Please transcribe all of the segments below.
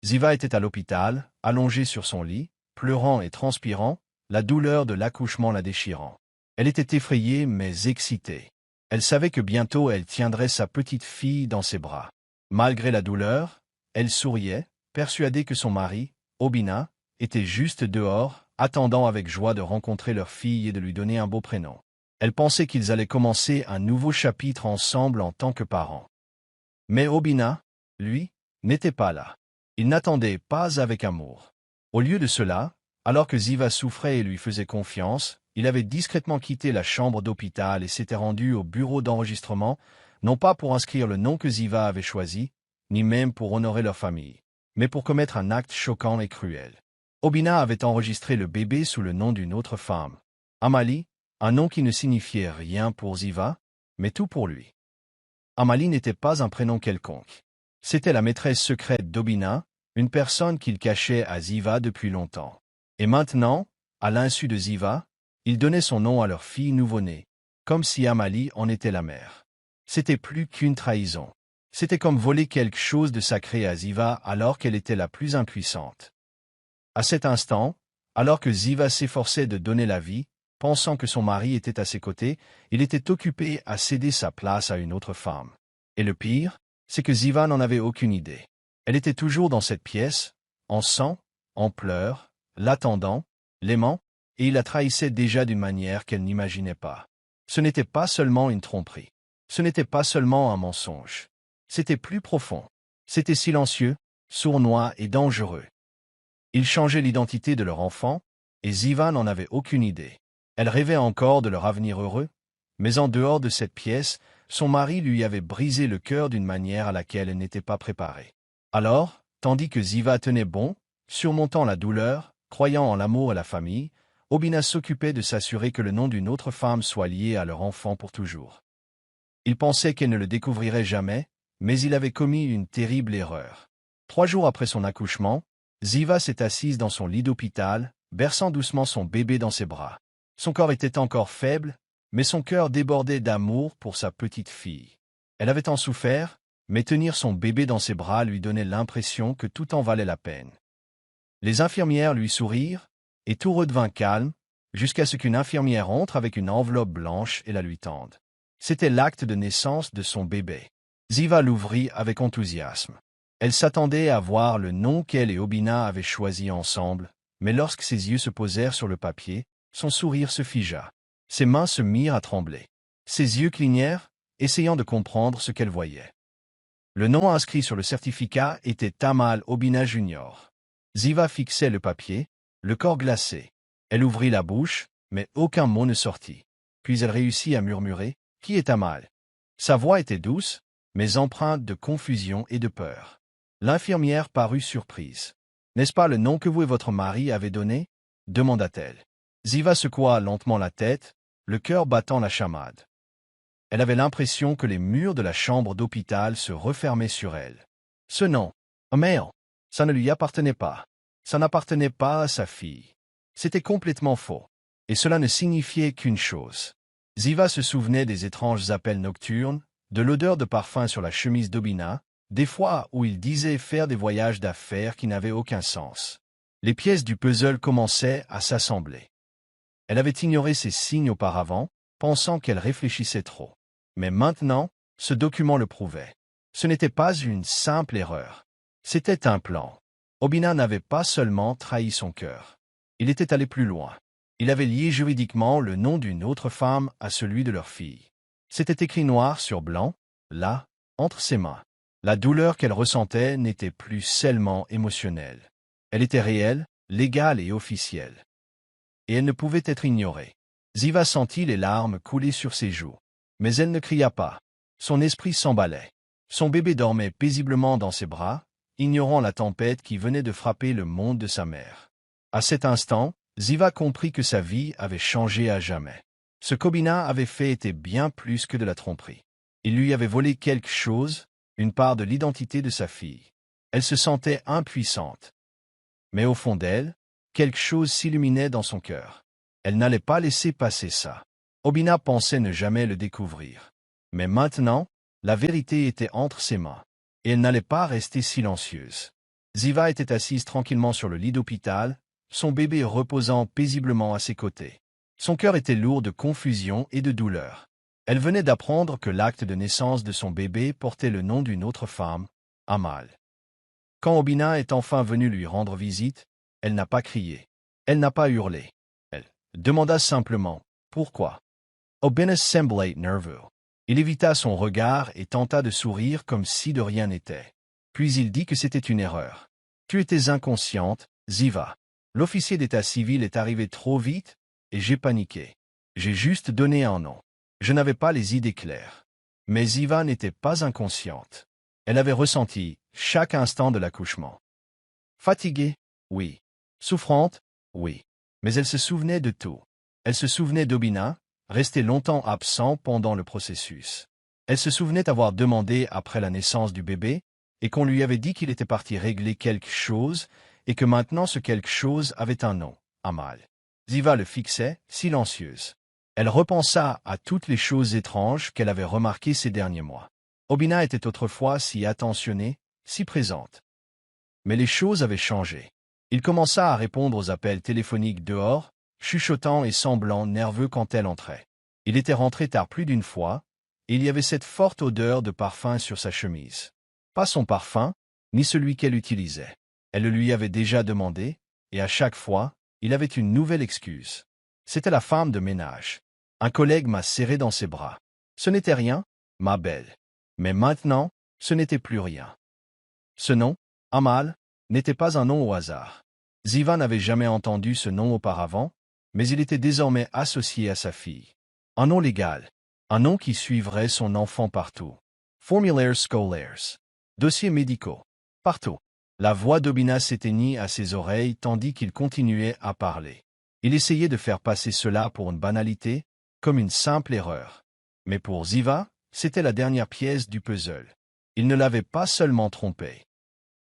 Ziva était à l'hôpital, allongée sur son lit, pleurant et transpirant, la douleur de l'accouchement la déchirant. Elle était effrayée mais excitée. Elle savait que bientôt elle tiendrait sa petite fille dans ses bras. Malgré la douleur, elle souriait, persuadée que son mari, Obina, était juste dehors, attendant avec joie de rencontrer leur fille et de lui donner un beau prénom. Elle pensait qu'ils allaient commencer un nouveau chapitre ensemble en tant que parents. Mais Obina, lui, n'était pas là. Il n'attendait pas avec amour. Au lieu de cela, alors que Ziva souffrait et lui faisait confiance, il avait discrètement quitté la chambre d'hôpital et s'était rendu au bureau d'enregistrement, non pas pour inscrire le nom que Ziva avait choisi, ni même pour honorer leur famille, mais pour commettre un acte choquant et cruel. Obina avait enregistré le bébé sous le nom d'une autre femme, Amalie, un nom qui ne signifiait rien pour Ziva, mais tout pour lui. Amalie n'était pas un prénom quelconque. C'était la maîtresse secrète d'Obina, une personne qu'il cachait à Ziva depuis longtemps. Et maintenant, à l'insu de Ziva, il donnait son nom à leur fille nouveau-née, comme si Amalie en était la mère. C'était plus qu'une trahison. C'était comme voler quelque chose de sacré à Ziva alors qu'elle était la plus impuissante. À cet instant, alors que Ziva s'efforçait de donner la vie, pensant que son mari était à ses côtés, il était occupé à céder sa place à une autre femme. Et le pire, c'est que Ziva n'en avait aucune idée. Elle était toujours dans cette pièce, en sang, en pleurs, l'attendant, l'aimant, et il la trahissait déjà d'une manière qu'elle n'imaginait pas. Ce n'était pas seulement une tromperie. Ce n'était pas seulement un mensonge. C'était plus profond. C'était silencieux, sournois et dangereux. Ils changeaient l'identité de leur enfant, et Ziva n'en avait aucune idée. Elle rêvait encore de leur avenir heureux, mais en dehors de cette pièce, son mari lui avait brisé le cœur d'une manière à laquelle elle n'était pas préparée. Alors, tandis que Ziva tenait bon, surmontant la douleur, croyant en l'amour et la famille, Obina s'occupait de s'assurer que le nom d'une autre femme soit lié à leur enfant pour toujours. Il pensait qu'elle ne le découvrirait jamais, mais il avait commis une terrible erreur. 3 jours après son accouchement, Ziva s'est assise dans son lit d'hôpital, berçant doucement son bébé dans ses bras. Son corps était encore faible, mais son cœur débordait d'amour pour sa petite fille. Elle avait tant souffert, mais tenir son bébé dans ses bras lui donnait l'impression que tout en valait la peine. Les infirmières lui sourirent, et tout redevint calme, jusqu'à ce qu'une infirmière entre avec une enveloppe blanche et la lui tende. C'était l'acte de naissance de son bébé. Ziva l'ouvrit avec enthousiasme. Elle s'attendait à voir le nom qu'elle et Obina avaient choisi ensemble, mais lorsque ses yeux se posèrent sur le papier, son sourire se figea. Ses mains se mirent à trembler. Ses yeux clignèrent, essayant de comprendre ce qu'elle voyait. Le nom inscrit sur le certificat était Tamal Obina Junior. Ziva fixait le papier, le corps glacé. Elle ouvrit la bouche, mais aucun mot ne sortit. Puis elle réussit à murmurer « Qui est Tamal ?» Sa voix était douce, mais empreinte de confusion et de peur. L'infirmière parut surprise. « N'est-ce pas le nom que vous et votre mari avez donné ?» demanda-t-elle. Ziva secoua lentement la tête, le cœur battant la chamade. Elle avait l'impression que les murs de la chambre d'hôpital se refermaient sur elle. Ce nom, oh merde, ça ne lui appartenait pas. Ça n'appartenait pas à sa fille. C'était complètement faux. Et cela ne signifiait qu'une chose. Ziva se souvenait des étranges appels nocturnes, de l'odeur de parfum sur la chemise d'Obina, des fois où il disait faire des voyages d'affaires qui n'avaient aucun sens. Les pièces du puzzle commençaient à s'assembler. Elle avait ignoré ces signes auparavant, pensant qu'elle réfléchissait trop. Mais maintenant, ce document le prouvait. Ce n'était pas une simple erreur. C'était un plan. Obina n'avait pas seulement trahi son cœur. Il était allé plus loin. Il avait lié juridiquement le nom d'une autre femme à celui de leur fille. C'était écrit noir sur blanc, là, entre ses mains. La douleur qu'elle ressentait n'était plus seulement émotionnelle. Elle était réelle, légale et officielle. Et elle ne pouvait être ignorée. Ziva sentit les larmes couler sur ses joues. Mais elle ne cria pas. Son esprit s'emballait. Son bébé dormait paisiblement dans ses bras, ignorant la tempête qui venait de frapper le monde de sa mère. À cet instant, Ziva comprit que sa vie avait changé à jamais. Ce qu'Obina avait fait était bien plus que de la tromperie. Il lui avait volé quelque chose, une part de l'identité de sa fille. Elle se sentait impuissante. Mais au fond d'elle, quelque chose s'illuminait dans son cœur. Elle n'allait pas laisser passer ça. Obina pensait ne jamais le découvrir. Mais maintenant, la vérité était entre ses mains, et elle n'allait pas rester silencieuse. Ziva était assise tranquillement sur le lit d'hôpital, son bébé reposant paisiblement à ses côtés. Son cœur était lourd de confusion et de douleur. Elle venait d'apprendre que l'acte de naissance de son bébé portait le nom d'une autre femme, Amal. Quand Obina est enfin venue lui rendre visite, elle n'a pas crié. Elle n'a pas hurlé. Elle demanda simplement « Pourquoi ?» Obina semblait nerveux. Il évita son regard et tenta de sourire comme si de rien n'était. Puis il dit que c'était une erreur. « Tu étais inconsciente, Ziva. L'officier d'état civil est arrivé trop vite et j'ai paniqué. J'ai juste donné un nom. Je n'avais pas les idées claires. » Mais Ziva n'était pas inconsciente. Elle avait ressenti chaque instant de l'accouchement. Fatiguée? Oui. Souffrante? Oui. Mais elle se souvenait de tout. Elle se souvenait d'Obina, resté longtemps absent pendant le processus. Elle se souvenait avoir demandé après la naissance du bébé, et qu'on lui avait dit qu'il était parti régler quelque chose, et que maintenant ce quelque chose avait un nom, Amal. Ziva le fixait, silencieuse. Elle repensa à toutes les choses étranges qu'elle avait remarquées ces derniers mois. Obina était autrefois si attentionnée, si présente. Mais les choses avaient changé. Il commença à répondre aux appels téléphoniques dehors, chuchotant et semblant nerveux quand elle entrait. Il était rentré tard plus d'une fois, et il y avait cette forte odeur de parfum sur sa chemise. Pas son parfum, ni celui qu'elle utilisait. Elle le lui avait déjà demandé, et à chaque fois, il avait une nouvelle excuse. C'était la femme de ménage. Un collègue m'a serré dans ses bras. Ce n'était rien, ma belle. Mais maintenant, ce n'était plus rien. Ce nom, Amal, n'était pas un nom au hasard. Ziva n'avait jamais entendu ce nom auparavant, mais il était désormais associé à sa fille. Un nom légal, un nom qui suivrait son enfant partout. Formulaires scolaires, dossiers médicaux, partout. La voix d'Obina s'éteignit à ses oreilles tandis qu'il continuait à parler. Il essayait de faire passer cela pour une banalité, comme une simple erreur. Mais pour Ziva, c'était la dernière pièce du puzzle. Il ne l'avait pas seulement trompée.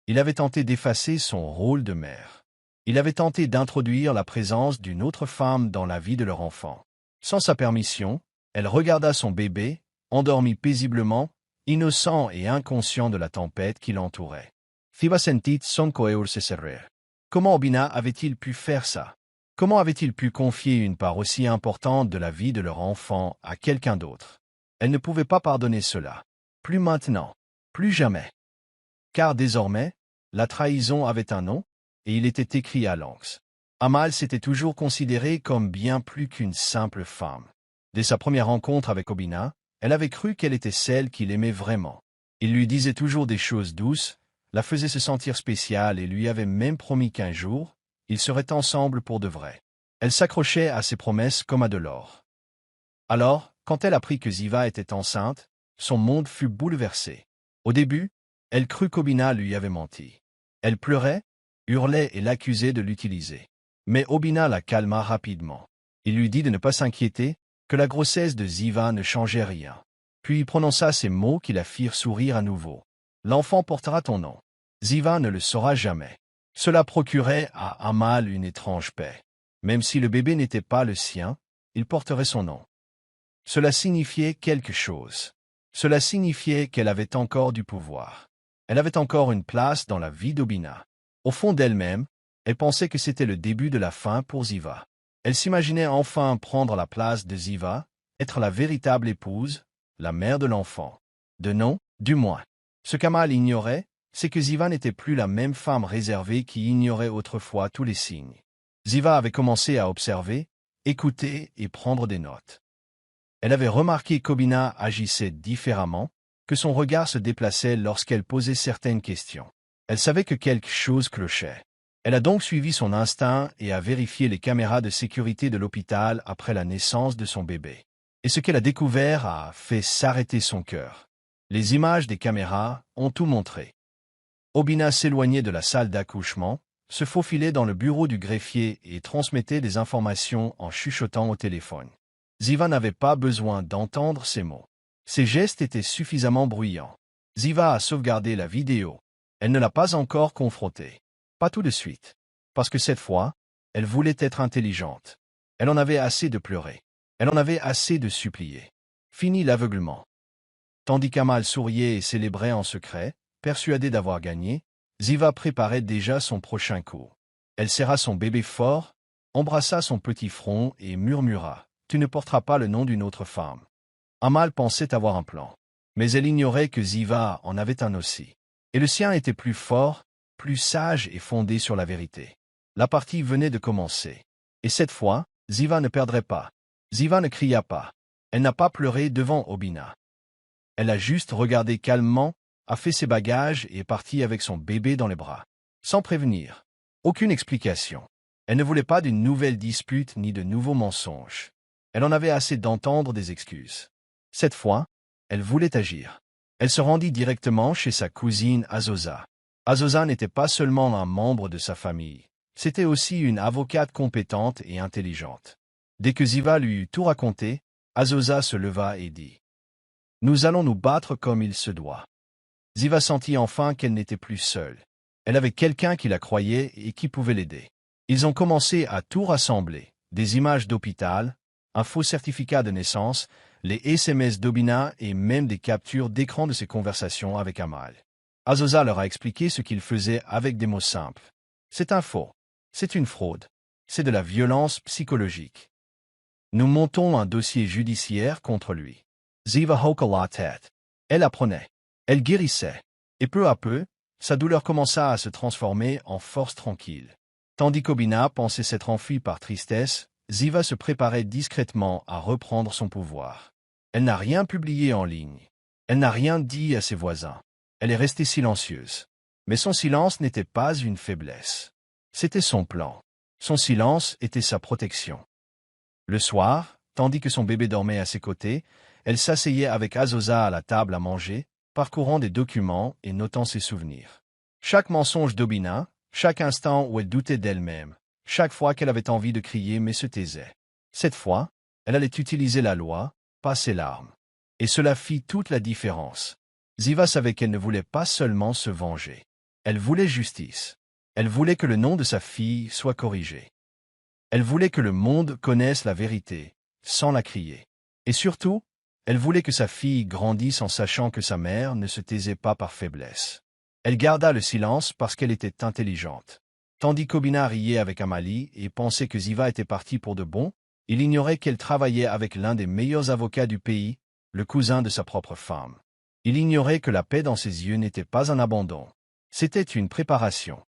Il avait tenté d'effacer son rôle de mère. Il avait tenté d'introduire la présence d'une autre femme dans la vie de leur enfant. Sans sa permission, elle regarda son bébé, endormi paisiblement, innocent et inconscient de la tempête qui l'entourait. Ziva sentit son cœur se serrer. Comment Obina avait-il pu faire ça? Comment avait-il pu confier une part aussi importante de la vie de leur enfant à quelqu'un d'autre? Elle ne pouvait pas pardonner cela. Plus maintenant. Plus jamais. Car désormais, la trahison avait un nom, et il était écrit à l'encre. Amal s'était toujours considérée comme bien plus qu'une simple femme. Dès sa première rencontre avec Obina, elle avait cru qu'elle était celle qu'il aimait vraiment. Il lui disait toujours des choses douces, la faisait se sentir spéciale et lui avait même promis qu'un jour, ils seraient ensemble pour de vrai. Elle s'accrochait à ses promesses comme à de l'or. Alors, quand elle apprit que Ziva était enceinte, son monde fut bouleversé. Au début, elle crut qu'Obina lui avait menti. Elle pleurait, hurlait et l'accusait de l'utiliser. Mais Obina la calma rapidement. Il lui dit de ne pas s'inquiéter, que la grossesse de Ziva ne changeait rien. Puis il prononça ces mots qui la firent sourire à nouveau. L'enfant portera ton nom. Ziva ne le saura jamais. Cela procurait à Amal une étrange paix. Même si le bébé n'était pas le sien, il porterait son nom. Cela signifiait quelque chose. Cela signifiait qu'elle avait encore du pouvoir. Elle avait encore une place dans la vie d'Obina. Au fond d'elle-même, elle pensait que c'était le début de la fin pour Ziva. Elle s'imaginait enfin prendre la place de Ziva, être la véritable épouse, la mère de l'enfant. De nom, du moins. Ce qu'Amal ignorait, c'est que Ziva n'était plus la même femme réservée qui ignorait autrefois tous les signes. Ziva avait commencé à observer, écouter et prendre des notes. Elle avait remarqué qu'Obina agissait différemment, que son regard se déplaçait lorsqu'elle posait certaines questions. Elle savait que quelque chose clochait. Elle a donc suivi son instinct et a vérifié les caméras de sécurité de l'hôpital après la naissance de son bébé. Et ce qu'elle a découvert a fait s'arrêter son cœur. Les images des caméras ont tout montré. Obina s'éloignait de la salle d'accouchement, se faufilait dans le bureau du greffier et transmettait des informations en chuchotant au téléphone. Ziva n'avait pas besoin d'entendre ces mots. Ses gestes étaient suffisamment bruyants. Ziva a sauvegardé la vidéo. Elle ne l'a pas encore confrontée. Pas tout de suite. Parce que cette fois, elle voulait être intelligente. Elle en avait assez de pleurer. Elle en avait assez de supplier. Fini l'aveuglement. Tandis qu'Amal souriait et célébrait en secret, persuadé d'avoir gagné, Ziva préparait déjà son prochain coup. Elle serra son bébé fort, embrassa son petit front et murmura « Tu ne porteras pas le nom d'une autre femme ». Amal pensait avoir un plan. Mais elle ignorait que Ziva en avait un aussi. Et le sien était plus fort, plus sage et fondé sur la vérité. La partie venait de commencer. Et cette fois, Ziva ne perdrait pas. Ziva ne cria pas. Elle n'a pas pleuré devant Obina. Elle a juste regardé calmement, a fait ses bagages et est partie avec son bébé dans les bras. Sans prévenir. Aucune explication. Elle ne voulait pas d'une nouvelle dispute ni de nouveaux mensonges. Elle en avait assez d'entendre des excuses. Cette fois, elle voulait agir. Elle se rendit directement chez sa cousine Azosa. Azosa n'était pas seulement un membre de sa famille, c'était aussi une avocate compétente et intelligente. Dès que Ziva lui eut tout raconté, Azosa se leva et dit « Nous allons nous battre comme il se doit. » Ziva sentit enfin qu'elle n'était plus seule. Elle avait quelqu'un qui la croyait et qui pouvait l'aider. Ils ont commencé à tout rassembler, des images d'hôpital, un faux certificat de naissance, les SMS d'Obina et même des captures d'écran de ses conversations avec Amal. Azosa leur a expliqué ce qu'il faisait avec des mots simples. C'est un faux. C'est une fraude. C'est de la violence psychologique. Nous montons un dossier judiciaire contre lui. Ziva hocha la tête. Elle apprenait. Elle guérissait. Et peu à peu, sa douleur commença à se transformer en force tranquille. Tandis qu'Obina pensait s'être enfui par tristesse, Ziva se préparait discrètement à reprendre son pouvoir. Elle n'a rien publié en ligne. Elle n'a rien dit à ses voisins. Elle est restée silencieuse. Mais son silence n'était pas une faiblesse. C'était son plan. Son silence était sa protection. Le soir, tandis que son bébé dormait à ses côtés, elle s'asseyait avec Azosa à la table à manger, parcourant des documents et notant ses souvenirs. Chaque mensonge d'Obina, chaque instant où elle doutait d'elle-même, chaque fois qu'elle avait envie de crier mais se taisait. Cette fois, elle allait utiliser la loi, pas ses larmes. Et cela fit toute la différence. Ziva savait qu'elle ne voulait pas seulement se venger. Elle voulait justice. Elle voulait que le nom de sa fille soit corrigé. Elle voulait que le monde connaisse la vérité, sans la crier. Et surtout, elle voulait que sa fille grandisse en sachant que sa mère ne se taisait pas par faiblesse. Elle garda le silence parce qu'elle était intelligente. Tandis qu'Obina riait avec Amalie et pensait que Ziva était partie pour de bon, il ignorait qu'elle travaillait avec l'un des meilleurs avocats du pays, le cousin de sa propre femme. Il ignorait que la paix dans ses yeux n'était pas un abandon. C'était une préparation.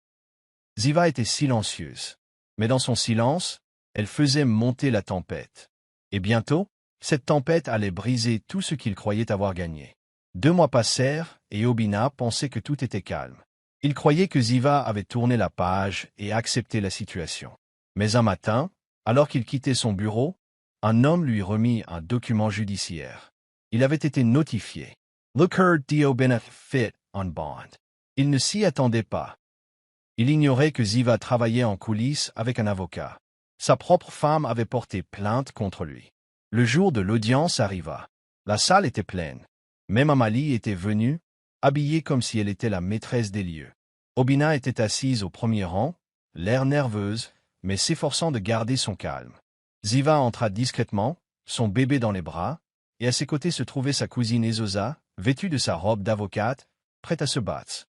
Ziva était silencieuse. Mais dans son silence, elle faisait monter la tempête. Et bientôt, cette tempête allait briser tout ce qu'il croyait avoir gagné. 2 mois passèrent et Obina pensait que tout était calme. Il croyait que Ziva avait tourné la page et accepté la situation. Mais un matin, alors qu'il quittait son bureau, un homme lui remit un document judiciaire. Il avait été notifié. Looker d'Obina fit on bond. Il ne s'y attendait pas. Il ignorait que Ziva travaillait en coulisses avec un avocat. Sa propre femme avait porté plainte contre lui. Le jour de l'audience arriva. La salle était pleine. Même Amalie était venue, habillée comme si elle était la maîtresse des lieux. Obina était assise au premier rang, l'air nerveuse, mais s'efforçant de garder son calme. Ziva entra discrètement, son bébé dans les bras, et à ses côtés se trouvait sa cousine Azosa, vêtue de sa robe d'avocate, prête à se battre.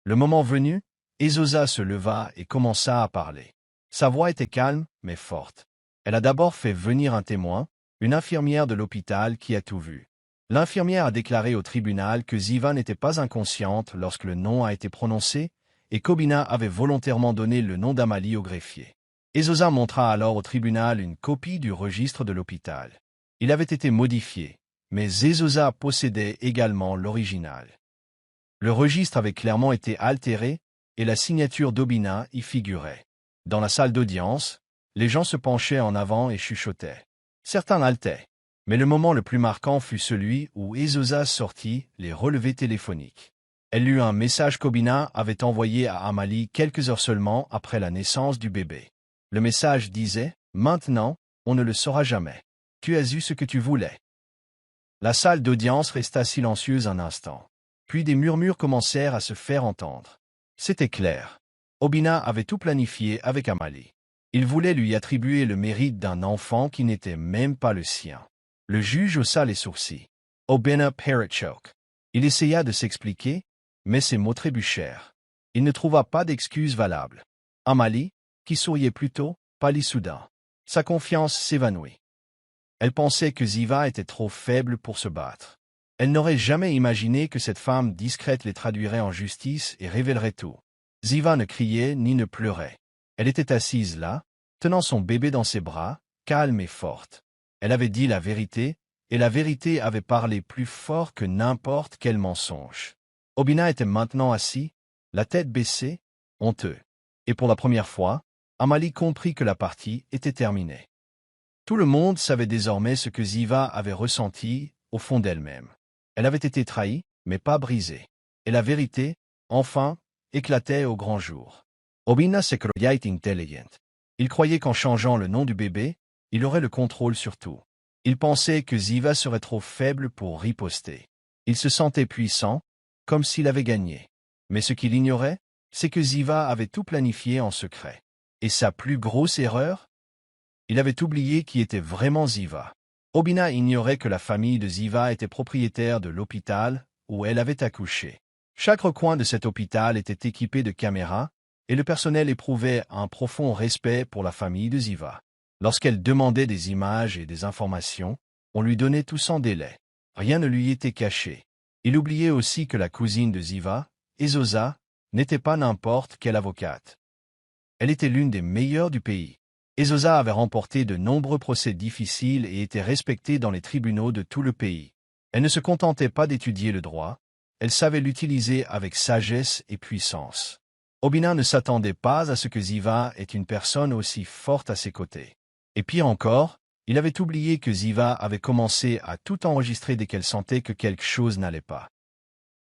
Le moment venu, Azosa se leva et commença à parler. Sa voix était calme, mais forte. Elle a d'abord fait venir un témoin, une infirmière de l'hôpital qui a tout vu. L'infirmière a déclaré au tribunal que Ziva n'était pas inconsciente lorsque le nom a été prononcé et qu'Obina avait volontairement donné le nom d'Amalie au greffier. Azosa montra alors au tribunal une copie du registre de l'hôpital. Il avait été modifié, mais Azosa possédait également l'original. Le registre avait clairement été altéré et la signature d'Obina y figurait. Dans la salle d'audience, les gens se penchaient en avant et chuchotaient. Certains haletaient. Mais le moment le plus marquant fut celui où Azosa sortit les relevés téléphoniques. Elle lut un message qu'Obina avait envoyé à Amalie quelques heures seulement après la naissance du bébé. Le message disait « Maintenant, on ne le saura jamais. Tu as eu ce que tu voulais. » La salle d'audience resta silencieuse un instant. Puis des murmures commencèrent à se faire entendre. C'était clair. Obina avait tout planifié avec Amalie. Il voulait lui attribuer le mérite d'un enfant qui n'était même pas le sien. Le juge haussa les sourcils. Obina Parachok. Il essaya de s'expliquer, mais ses mots trébuchèrent. Il ne trouva pas d'excuse valable. Amalie, qui souriait plutôt, pâlit soudain. Sa confiance s'évanouit. Elle pensait que Ziva était trop faible pour se battre. Elle n'aurait jamais imaginé que cette femme discrète les traduirait en justice et révélerait tout. Ziva ne criait ni ne pleurait. Elle était assise là, tenant son bébé dans ses bras, calme et forte. Elle avait dit la vérité, et la vérité avait parlé plus fort que n'importe quel mensonge. Obina était maintenant assis, la tête baissée, honteux. Et pour la première fois, Amalie comprit que la partie était terminée. Tout le monde savait désormais ce que Ziva avait ressenti au fond d'elle-même. Elle avait été trahie, mais pas brisée. Et la vérité, enfin, éclatait au grand jour. Obina se croyait intelligent. Il croyait qu'en changeant le nom du bébé, il aurait le contrôle sur tout. Il pensait que Ziva serait trop faible pour riposter. Il se sentait puissant, comme s'il avait gagné. Mais ce qu'il ignorait, c'est que Ziva avait tout planifié en secret. Et sa plus grosse erreur? Il avait oublié qui était vraiment Ziva. Obina ignorait que la famille de Ziva était propriétaire de l'hôpital où elle avait accouché. Chaque recoin de cet hôpital était équipé de caméras, et le personnel éprouvait un profond respect pour la famille de Ziva. Lorsqu'elle demandait des images et des informations, on lui donnait tout sans délai. Rien ne lui était caché. Il oubliait aussi que la cousine de Ziva, Ezosa, n'était pas n'importe quelle avocate. Elle était l'une des meilleures du pays. Ezosa avait remporté de nombreux procès difficiles et était respectée dans les tribunaux de tout le pays. Elle ne se contentait pas d'étudier le droit, elle savait l'utiliser avec sagesse et puissance. Obina ne s'attendait pas à ce que Ziva ait une personne aussi forte à ses côtés. Et pire encore, il avait oublié que Ziva avait commencé à tout enregistrer dès qu'elle sentait que quelque chose n'allait pas.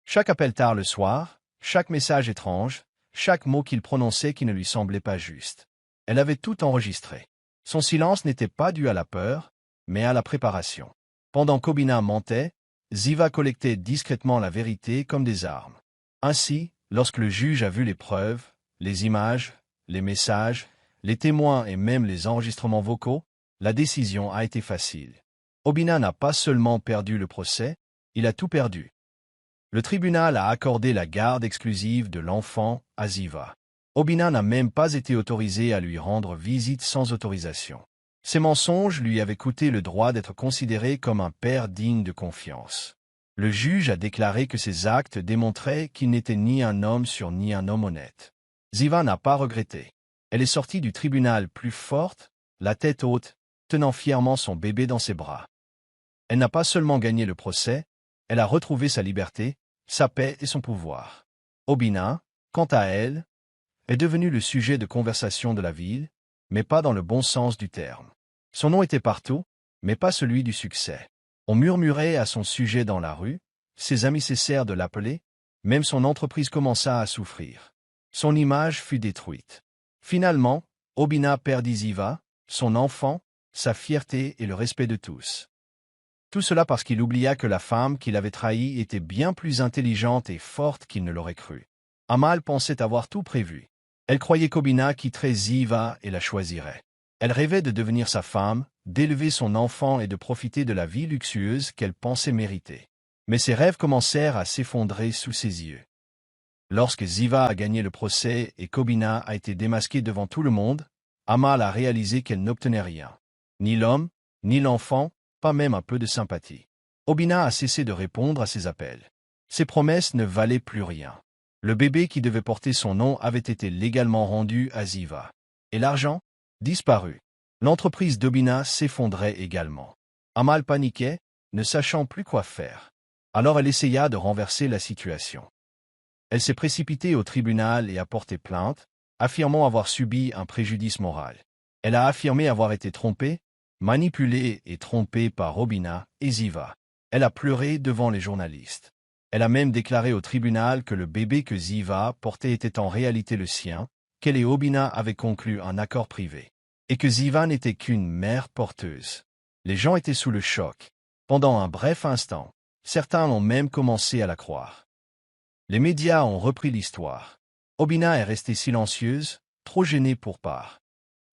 Chaque appel tard le soir, chaque message étrange, chaque mot qu'il prononçait qui ne lui semblait pas juste. Elle avait tout enregistré. Son silence n'était pas dû à la peur, mais à la préparation. Pendant qu'Obina mentait, Ziva collectait discrètement la vérité comme des armes. Ainsi, lorsque le juge a vu les preuves, les images, les messages, les témoins et même les enregistrements vocaux, la décision a été facile. Obina n'a pas seulement perdu le procès, il a tout perdu. Le tribunal a accordé la garde exclusive de l'enfant à Ziva. Obina n'a même pas été autorisé à lui rendre visite sans autorisation. Ces mensonges lui avaient coûté le droit d'être considéré comme un père digne de confiance. Le juge a déclaré que ses actes démontraient qu'il n'était ni un homme sûr ni un homme honnête. Ziva n'a pas regretté. Elle est sortie du tribunal plus forte, la tête haute, tenant fièrement son bébé dans ses bras. Elle n'a pas seulement gagné le procès, elle a retrouvé sa liberté, sa paix et son pouvoir. Obina, quant à elle, est devenue le sujet de conversation de la ville, mais pas dans le bon sens du terme. Son nom était partout, mais pas celui du succès. On murmurait à son sujet dans la rue, ses amis cessèrent de l'appeler, même son entreprise commença à souffrir. Son image fut détruite. Finalement, Obina perdit Ziva, son enfant, sa fierté et le respect de tous. Tout cela parce qu'il oublia que la femme qu'il avait trahie était bien plus intelligente et forte qu'il ne l'aurait cru. Amal pensait avoir tout prévu. Elle croyait qu'Obina quitterait Ziva et la choisirait. Elle rêvait de devenir sa femme, d'élever son enfant et de profiter de la vie luxueuse qu'elle pensait mériter. Mais ses rêves commencèrent à s'effondrer sous ses yeux. Lorsque Ziva a gagné le procès et qu'Obina a été démasquée devant tout le monde, Amal a réalisé qu'elle n'obtenait rien. Ni l'homme, ni l'enfant, pas même un peu de sympathie. Obina a cessé de répondre à ses appels. Ses promesses ne valaient plus rien. Le bébé qui devait porter son nom avait été légalement rendu à Ziva. Et l'argent? Disparu. L'entreprise d'Obina s'effondrait également. Amal paniquait, ne sachant plus quoi faire. Alors elle essaya de renverser la situation. Elle s'est précipitée au tribunal et a porté plainte, affirmant avoir subi un préjudice moral. Elle a affirmé avoir été trompée, manipulée et trompée par Obina et Ziva. Elle a pleuré devant les journalistes. Elle a même déclaré au tribunal que le bébé que Ziva portait était en réalité le sien, qu'elle et Obina avaient conclu un accord privé, et que Ziva n'était qu'une mère porteuse. Les gens étaient sous le choc. Pendant un bref instant, certains ont même commencé à la croire. Les médias ont repris l'histoire. Obina est restée silencieuse, trop gênée pour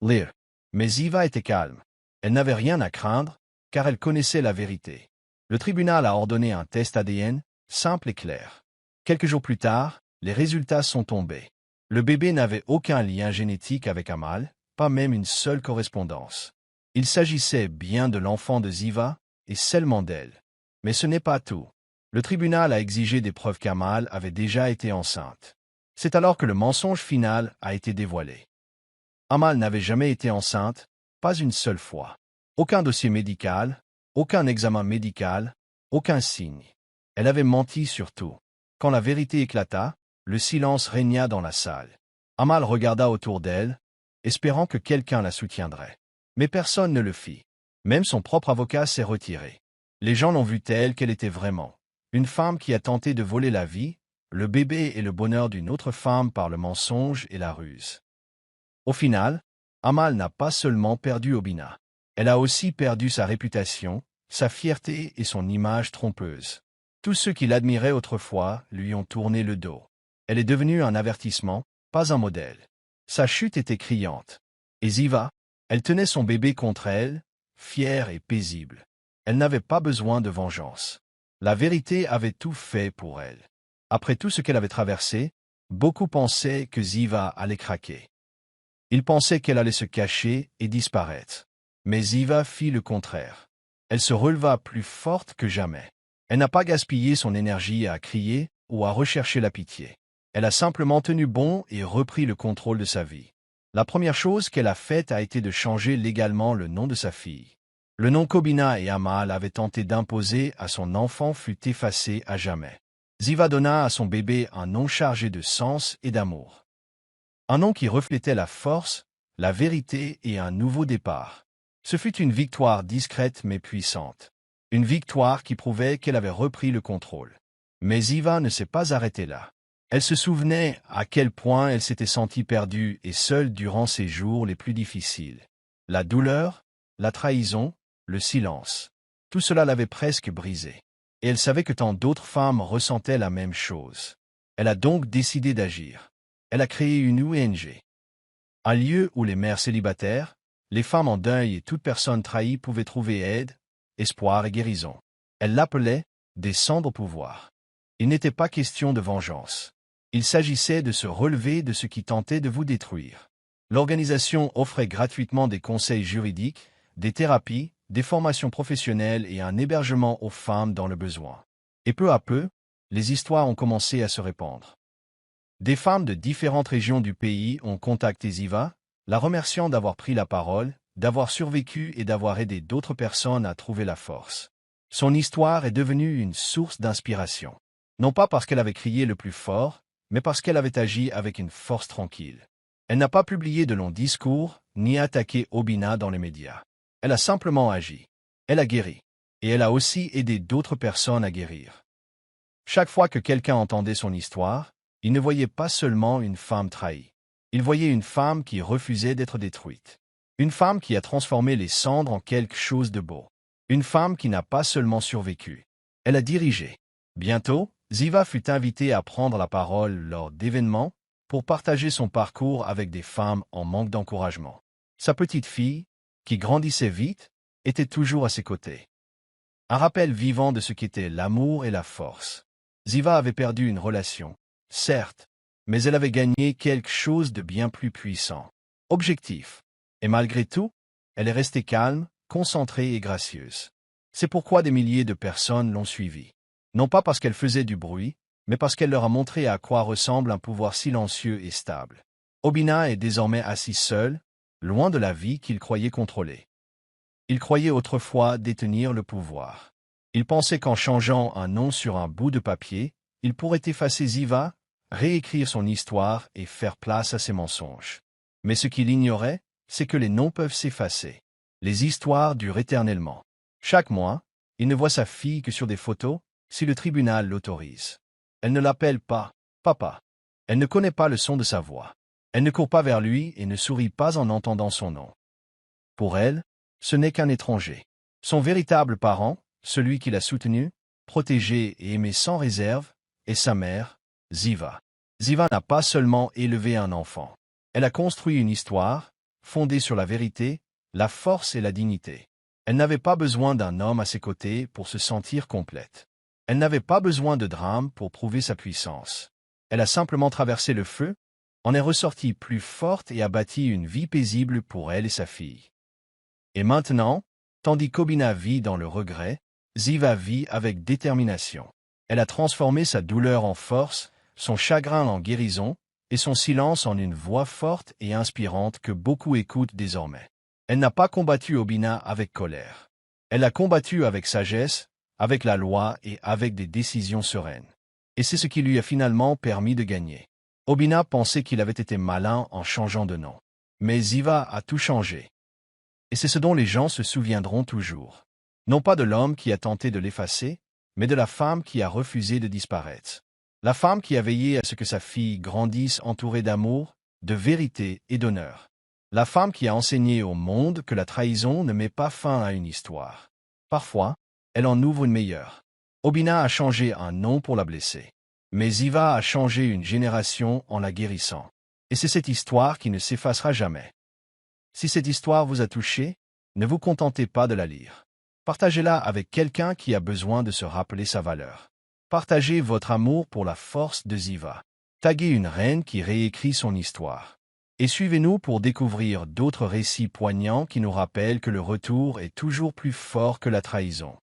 lire. Mais Ziva était calme. Elle n'avait rien à craindre, car elle connaissait la vérité. Le tribunal a ordonné un test ADN, simple et clair. Quelques jours plus tard, les résultats sont tombés. Le bébé n'avait aucun lien génétique avec Amal, pas même une seule correspondance. Il s'agissait bien de l'enfant de Ziva, et seulement d'elle. Mais ce n'est pas tout. Le tribunal a exigé des preuves qu'Amal avait déjà été enceinte. C'est alors que le mensonge final a été dévoilé. Amal n'avait jamais été enceinte, pas une seule fois. Aucun dossier médical, aucun examen médical, aucun signe. Elle avait menti sur tout. Quand la vérité éclata, le silence régna dans la salle. Amal regarda autour d'elle, espérant que quelqu'un la soutiendrait. Mais personne ne le fit. Même son propre avocat s'est retiré. Les gens l'ont vue telle qu'elle était vraiment. Une femme qui a tenté de voler la vie, le bébé et le bonheur d'une autre femme par le mensonge et la ruse. Au final, Amal n'a pas seulement perdu Obina. Elle a aussi perdu sa réputation, sa fierté et son image trompeuse. Tous ceux qui l'admiraient autrefois lui ont tourné le dos. Elle est devenue un avertissement, pas un modèle. Sa chute était criante. Et Ziva, elle tenait son bébé contre elle, fière et paisible. Elle n'avait pas besoin de vengeance. La vérité avait tout fait pour elle. Après tout ce qu'elle avait traversé, beaucoup pensaient que Ziva allait craquer. Ils pensaient qu'elle allait se cacher et disparaître. Mais Ziva fit le contraire. Elle se releva plus forte que jamais. Elle n'a pas gaspillé son énergie à crier ou à rechercher la pitié. Elle a simplement tenu bon et repris le contrôle de sa vie. La première chose qu'elle a faite a été de changer légalement le nom de sa fille. Le nom qu'Obina et Amal avaient tenté d'imposer à son enfant fut effacé à jamais. Ziva donna à son bébé un nom chargé de sens et d'amour. Un nom qui reflétait la force, la vérité et un nouveau départ. Ce fut une victoire discrète mais puissante. Une victoire qui prouvait qu'elle avait repris le contrôle. Mais Ziva ne s'est pas arrêtée là. Elle se souvenait à quel point elle s'était sentie perdue et seule durant ses jours les plus difficiles. La douleur, la trahison, le silence. Tout cela l'avait presque brisée. Et elle savait que tant d'autres femmes ressentaient la même chose. Elle a donc décidé d'agir. Elle a créé une ONG. Un lieu où les mères célibataires, les femmes en deuil et toute personne trahie pouvaient trouver aide, espoir et guérison. Elle l'appelait « Descendre au pouvoir ». Il n'était pas question de vengeance. Il s'agissait de se relever de ce qui tentait de vous détruire. L'organisation offrait gratuitement des conseils juridiques, des thérapies, des formations professionnelles et un hébergement aux femmes dans le besoin. Et peu à peu, les histoires ont commencé à se répandre. Des femmes de différentes régions du pays ont contacté Ziva, la remerciant d'avoir pris la parole, d'avoir survécu et d'avoir aidé d'autres personnes à trouver la force. Son histoire est devenue une source d'inspiration. Non pas parce qu'elle avait crié le plus fort, mais parce qu'elle avait agi avec une force tranquille. Elle n'a pas publié de longs discours, ni attaqué Obina dans les médias. Elle a simplement agi. Elle a guéri. Et elle a aussi aidé d'autres personnes à guérir. Chaque fois que quelqu'un entendait son histoire, il ne voyait pas seulement une femme trahie. Il voyait une femme qui refusait d'être détruite. Une femme qui a transformé les cendres en quelque chose de beau. Une femme qui n'a pas seulement survécu. Elle a dirigé. Bientôt, Ziva fut invitée à prendre la parole lors d'événements pour partager son parcours avec des femmes en manque d'encouragement. Sa petite fille, qui grandissait vite, était toujours à ses côtés. Un rappel vivant de ce qu'étaient l'amour et la force. Ziva avait perdu une relation, certes, mais elle avait gagné quelque chose de bien plus puissant. Objectif. Et malgré tout, elle est restée calme, concentrée et gracieuse. C'est pourquoi des milliers de personnes l'ont suivie. Non pas parce qu'elle faisait du bruit, mais parce qu'elle leur a montré à quoi ressemble un pouvoir silencieux et stable. Obina est désormais assis seul, loin de la vie qu'il croyait contrôler. Il croyait autrefois détenir le pouvoir. Il pensait qu'en changeant un nom sur un bout de papier, il pourrait effacer Ziva, réécrire son histoire et faire place à ses mensonges. Mais ce qu'il ignorait, c'est que les noms peuvent s'effacer. Les histoires durent éternellement. Chaque mois, il ne voit sa fille que sur des photos, si le tribunal l'autorise. Elle ne l'appelle pas « papa ». Elle ne connaît pas le son de sa voix. Elle ne court pas vers lui et ne sourit pas en entendant son nom. Pour elle, ce n'est qu'un étranger. Son véritable parent, celui qui l'a soutenu, protégé et aimé sans réserve, est sa mère, Ziva. Ziva n'a pas seulement élevé un enfant. Elle a construit une histoire, fondée sur la vérité, la force et la dignité. Elle n'avait pas besoin d'un homme à ses côtés pour se sentir complète. Elle n'avait pas besoin de drame pour prouver sa puissance. Elle a simplement traversé le feu, en est ressortie plus forte et a bâti une vie paisible pour elle et sa fille. Et maintenant, tandis qu'Obina vit dans le regret, Ziva vit avec détermination. Elle a transformé sa douleur en force, son chagrin en guérison, et son silence en une voix forte et inspirante que beaucoup écoutent désormais. Elle n'a pas combattu Obina avec colère. Elle l'a combattu avec sagesse, avec la loi et avec des décisions sereines. Et c'est ce qui lui a finalement permis de gagner. Obina pensait qu'il avait été malin en changeant de nom. Mais Ziva a tout changé. Et c'est ce dont les gens se souviendront toujours. Non pas de l'homme qui a tenté de l'effacer, mais de la femme qui a refusé de disparaître. La femme qui a veillé à ce que sa fille grandisse entourée d'amour, de vérité et d'honneur. La femme qui a enseigné au monde que la trahison ne met pas fin à une histoire. Parfois, elle en ouvre une meilleure. Obina a changé un nom pour la blesser. Mais Ziva a changé une génération en la guérissant. Et c'est cette histoire qui ne s'effacera jamais. Si cette histoire vous a touché, ne vous contentez pas de la lire. Partagez-la avec quelqu'un qui a besoin de se rappeler sa valeur. Partagez votre amour pour la force de Ziva. Taguez une reine qui réécrit son histoire. Et suivez-nous pour découvrir d'autres récits poignants qui nous rappellent que le retour est toujours plus fort que la trahison.